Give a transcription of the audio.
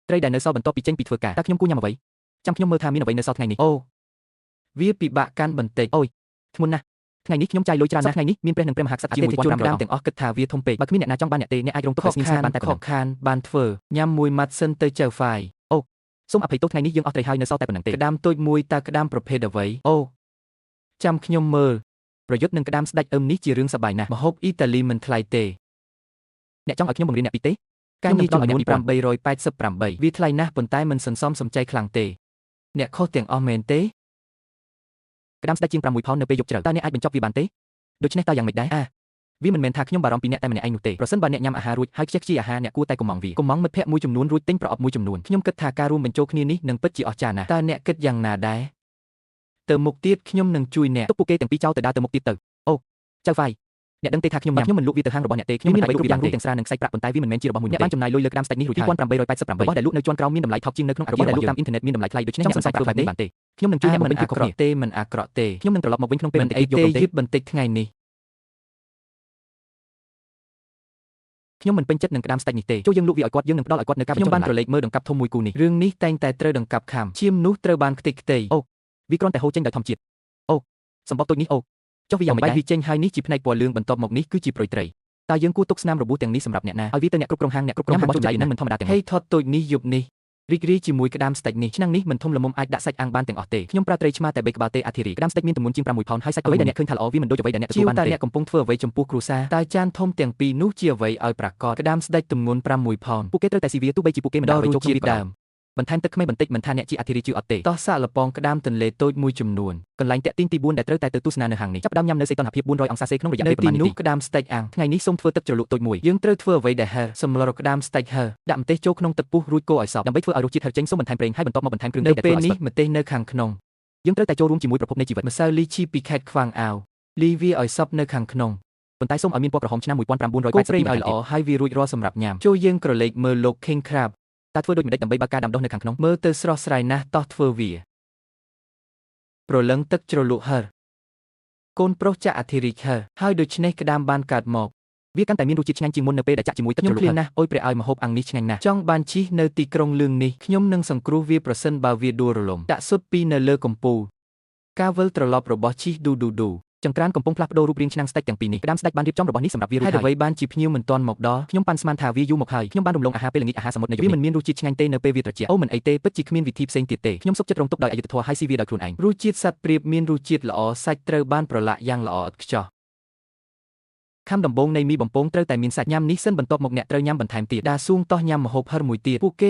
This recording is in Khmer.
ត្រីដែលនៅសល់បន្ទាប់ពីចេញពីធ្វើការតើខ្ញុំគួរញ៉ាំអ្វីចាំខ្ញុំមើលថាមានអ្វីនៅសល់ថ្ងៃនេះអូវាពិបាកកាន់បន្តិចអូយធ្ងន់ណាស់ថ្ងៃនេះខ្ញុំចាយលុយច្រើនណាស់ថ្ងៃនេះមានព្រះនិងព្រះមហាក្សត្រជា1500ក្រាមទាំងអស់គិតថាវាធំពេកបើគ្មានអ្នកណាចង់បានអ្នកទេអ្នកអាចរងទុក្ខស្ងៀមស្ងាត់បានតែប៉ុណ្ណឹងខកខានបានធ្វើញ៉ាំមួយម៉ាត់សិនទៅចៅហ្វាយអូសូមអភ័យទោសថ្ងៃនេះយើងអស់ត្រីហើយនៅសល់តែប៉ុណ្ណឹងទេក្តាមតូចមួយតើក្តាមប្រភេទអ្វីអូចាំខ្ញុំមើលប្រយុទ្ធនឹងក្តាមស្ដេចនេះជារឿងសប្បាយណាស់ម្ហូបអ៊ីតាលីមិនថ្លៃទេអ្នកចង់ឲ្យខ្ញុំបង្រៀនអ្នកពីទេការងារចំនួន888វាថ្លៃណាស់ប៉ុន្តែមិនសន្សំសំចៃខ្លាំងទេអ្នកខុសទាំងអស់មែនទេក្តាមស្ដេចជាង6ផោននៅពេលយប់ជ្រៅតើអ្នកអាចបញ្ចប់វាបានទេដូច្នេះតើយ៉ាងម៉េចដែរវាមិនមែនថាខ្ញុំបារម្ភពីអ្នកតែម្នាក់ឯងនោះទេប្រសិនបើអ្នកញ៉ាំអាហាររួចហើយខ្ជិះខ្ជាអាហារអ្នកគួរតែកុំងវាកុំងមិត្តភ័ក្តិមួយចំនួនរួចទិញប្រអប់មួយចំនួនខ្ញុំគិតថាការរួមបញ្ចូលគ្នានេះនឹងពិតជាអស្ចារ្យណាស់តើអ្នកគិតយ៉ាងណាដែរទៅមុខទៀតខ្ញុំនឹងជួយអ្នកទុកពួកគេទាំងពីរចោលទៅដើរទៅមុខទៀតទៅអូចៅហ្វាយអ្នកដឹងទេថាខ្ញុំមិនលក់វាទៅហាងរបស់អ្នកទេខ្ញុំមានអ្វីគ្រប់យ៉ាងរួមទាំងស្រានិងខ្សាច់ប្រាក់ប៉ុន្តែវាមិនមែនជារបស់មួយអ្នកបានចំណាយលុយលើក្តាមស្ដេចនេះរួចហើយ2888របស់ដែលលក់នៅជាន់ក្រោមមានតម្លៃថោកជាងនៅក្នុងរបស់ដែលលក់តាមអ៊ីនធឺណិតមានតម្លៃថ្លៃដូច្នេះអ្នកសង្ស័យប្រាក់បែបនេះបានទេខ្ញុំនឹងជួយអ្នកមកវិញគ្រប់គ្នាទេមិនអាក្រក់ទេខ្ញុំនឹងត្រឡប់មកវិញក្នុងពេលបន្តិចយប់បន្តិចថ្ងៃនេះខ្ញុំមិនពេញចិត្តនឹងក្តាមស្ដេចនេះទេចូលយើងលក់វាឲ្យគាត់យើងនឹងផ្ដល់ឲ្យគាត់នៅការខ្ញុំបានប្រឡេកមើលដង្កាប់ធំមួយគូនេះរឿងនេះតែងតែត្រូវដង្កាប់ខាំឈាមនោះត្រូវបានខ្ទេចខ្ទីអូវាគ្រាន់តែហូរចេញដោយធម្មជាតិអូសម្បកតូចនេះអូចុះវាយ៉ាងម៉េចដែរវាចេញហើយនេះជាផ្នែកពណ៌លឿងបន្ទាប់មកនេះគឺជាប្រុយត្រីតើយើងគួរទុកស្នាមរបួសទាំងនេះសម្រាប់អ្នកណាឲ្យវាទៅអ្នកគ្រប់គ្រងហាងអ្នកគ្រប់គ្រងរបស់ចម្លែកនឹងមិនធម្មតាទាំងហេថតតូចនេះយប់នេះរីករាយជាមួយក្តាមស្ដេចនេះឆ្នាំងនេះមិនធំល្មមអាចដាក់សាច់អាំងបានទាំងអស់ទេខ្ញុំប្រើត្រីឆ្មាតែ3ក្បាលទេអាធីរីក្តាមស្ដេចមានទម្ងន់ជាង6ផោនហើយសាច់អ្វីដែលអ្នកឃើញថាល្អវាមិនដូចអ្វីដែលអ្នកទទួលបានទេតើអ្នកកំពុងធ្វើអ្វីចំពោះគ្រួសារតើចានធំទាំងពីរនោះជាអ្វីឲ្យប្រាកដក្តាមស្ដេចទម្ងន់6ផោនពួកគេត្រូវតែស៊ីវាទោះបីជាពួកគេមិនដាក់អ្វីចូលក្នុងវាក៏ដោយបន្ថែមទឹកខ្មេះបន្តិចមិនថាអ្នកជាអាធីរីជឿអត់ទេតោះសាកលពងក្តាមទន្លេតូចមួយចំនួនកន្លែងតាក់ទាញទី4ដែលត្រូវតែទៅទស្សនានៅហាងនេះចាប់ផ្ដើមញ៉ាំនៅសីតុណ្ហភាព400អង្សាសេក្នុងរយៈពេលប្រហែលនាទីក្តាមស្ដេចអាំងថ្ងៃនេះសូមធ្វើទឹកជ្រលក់តូចមួយយើងត្រូវធ្វើអ្វីដែលហឹរសម្លរក្តាមស្ដេចហឹរដាក់ម្ទេសចូលក្នុងទឹកពុះរួចកូរឲ្យសព្វដើម្បីធ្វើឲ្យរសជាតិហឹរចេញសូមបន្ថែមប្រេងហើយបន្ទាប់មកបន្ថែមគ្រឿងទេសដែលធ្វើឲ្យស្វិតនៅពេលនេះម្ទេសនៅខាងក្នុងយើងត្រូវតែចូលរួមជាមួយប្រភពនៃជីវិតម្សៅលីឈីពីខេត្តខ្វាងអាវលីវាឲ្យសព្វនៅខាងក្នុងប៉ុន្តែសូមឲ្យមានពណ៌ក្រហមឆ្នាំ1982កូរប្រេងឲ្យល្អហើយវារួចរាល់សម្រាប់ញ៉ាំចូលយើងក្រឡេកមើលលោក King Crabតើធ្វើដូចម្តេចដើម្បីបើកការដាំដុះនៅខាងក្នុងមើលទៅស្រស់ស្រាយណាស់តោះធ្វើវាប្រឡឹងទឹកជ្រលក់ហឹរកូនប្រុសចាក់អាធីរីហឹរហើយដូច្នេះក្តាមបានកើតមកវាកាន់តែមានរសជាតិឆ្ងាញ់ជាងមុននៅពេលដែលចាក់ជាមួយទឹកជ្រលក់ហឹរណាស់អូយព្រះឲ្យម្ហូបអាំងនេះឆ្ងាញ់ណាស់ចង់បានជិះនៅទីក្រុងលឿងនេះខ្ញុំនឹងសង្គ្រោះវាប្រសិនបើវាដួលរលំដាក់ស៊ុតពីនៅលើកំពូលការវិលត្រឡប់របស់ជិះឌូចង្ក្រានកំពុងផ្លាស់ប្ដូររូបរាងឆ្នាំងស្ដេចទាំងពីរនេះក្តាមស្ដេចបានរៀបចំរបស់នេះសម្រាប់វារួចហើយអ្វីបានជាភ្ញៀវមិនទាន់មកដល់ខ្ញុំប៉ាន់ស្មានថាវាយូរមកហើយខ្ញុំបានរំលងអាហារពេលល្ងាចអាហារសមុទ្រនៅយប់នេះវាមិនមានរសជាតិឆ្ងាញ់ទេនៅពេលវាត្រជាក់អូមិនអីទេពិតជាគ្មានវិធីផ្សេងទៀតទេខ្ញុំសុខចិត្តរងទុក្ខដោយអយុត្តិធម៌ហើយស៊ីវាដោយខ្លួនឯងរសជាតិសត្វព្រាបមានរសជាតិល្អសាច់ត្រូវបានប្រឡាក់យ៉ាងល្អឥតខ្ចោះខាំដំបូងនៃមីបំពងត្រូវតែមានសាច់ញ៉ាំនេះសិនបន្ទាប់មកអ្នកត្រូវញ៉ាំបន្ថែមទៀតដាសួងតោះញ៉ាំម្ហូបហឹរមួយទៀតពួកគេ